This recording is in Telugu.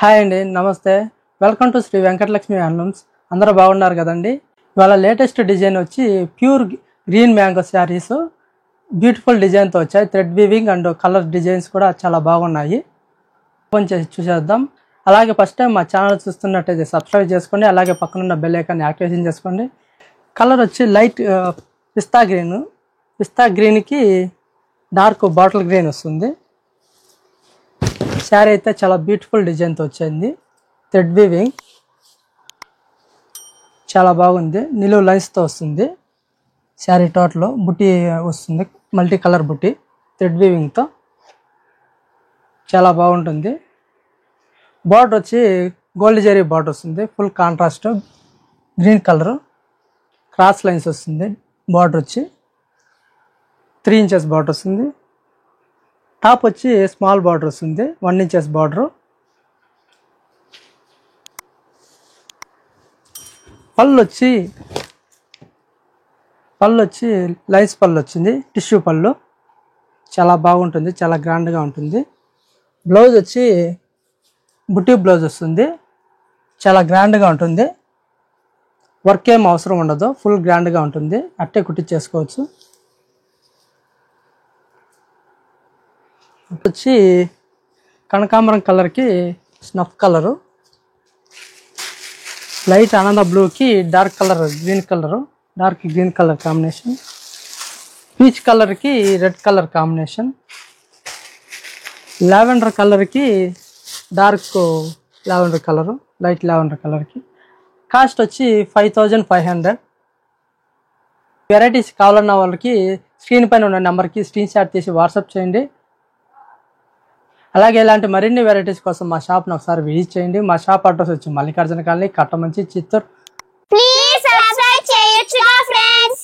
హాయ్ అండి, నమస్తే. Welcome to Shri Venkatalakshmi handlooms. అందరూ బాగున్నారు కదండి. ఇవాళ లేటెస్ట్ డిజైన్ వచ్చి pure green mango saris beautiful డిజైన్తో వచ్చాయి. Thread weaving and colour designs కూడా చాలా బాగున్నాయి. ఓపెన్ చేసి చూసేద్దాం. అలాగే ఫస్ట్ టైం మా ఛానల్ చూస్తున్నట్టయితే సబ్స్క్రైబ్ చేసుకోండి. అలాగే పక్కనున్న బెల్ ఐకాన్ని యాక్టివేషన్ చేసుకోండి. కలర్ వచ్చి లైట్ పిస్తా గ్రీన్కి డార్క్ బాటిల్ గ్రీన్ వస్తుంది. శారీ అయితే చాలా బ్యూటిఫుల్ డిజైన్తో వచ్చింది. థ్రెడ్ వీవింగ్ చాలా బాగుంది. నిలువు లైన్స్తో వస్తుంది. శారీ టోటల్ బుట్టి వస్తుంది, మల్టీ కలర్ బుట్టి థ్రెడ్ వీవింగ్తో చాలా బాగుంటుంది. బార్డర్ వచ్చి గోల్డ్ జరీ బార్డర్ వస్తుంది. Full contrast green colour cross lines వస్తుంది. బార్డర్ వచ్చి 3 ఇంచెస్ బార్డర్ వస్తుంది. టాప్ వచ్చి స్మాల్ బార్డర్ వస్తుంది, 1 ఇంచెస్ బార్డరు. పళ్ళు వచ్చి లైన్స్ పళ్ళు వచ్చింది, టిష్యూ పళ్ళు చాలా బాగుంటుంది, చాలా గ్రాండ్గా ఉంటుంది. బ్లౌజ్ వచ్చి బుట్టి బ్లౌజ్ వస్తుంది, చాలా గ్రాండ్గా ఉంటుంది. వర్క్ ఏం అవసరం ఉండదు, ఫుల్ గ్రాండ్గా ఉంటుంది. అట్టే కుట్టించేసుకోవచ్చు. వచ్చి కనకాంబరం కలర్కి స్నఫ్ కలరు, లైట్ ఆనంద బ్లూకి dark colour green colour combination, peach కలర్కి రెడ్ కలర్ కాంబినేషన్, లావెండర్ కలర్కి dark lavender colour, light lavender కలర్కి. కాస్ట్ వచ్చి 5500. వెరైటీస్ కావాలన్న వాళ్ళకి స్క్రీన్ పైన ఉన్న నెంబర్కి స్క్రీన్ షాట్ తీసి వాట్సాప్ చేయండి. అలాగే ఇలాంటి మరిన్ని వెరైటీస్ కోసం మా షాప్ని ఒకసారి విజిట్ చేయండి. మా షాప్ అడ్రస్ వచ్చి Mallikarjuna colony, Kattamanchi, Chittoor. Please subscribe చేయొచ్చుగా ఫ్రెండ్స్.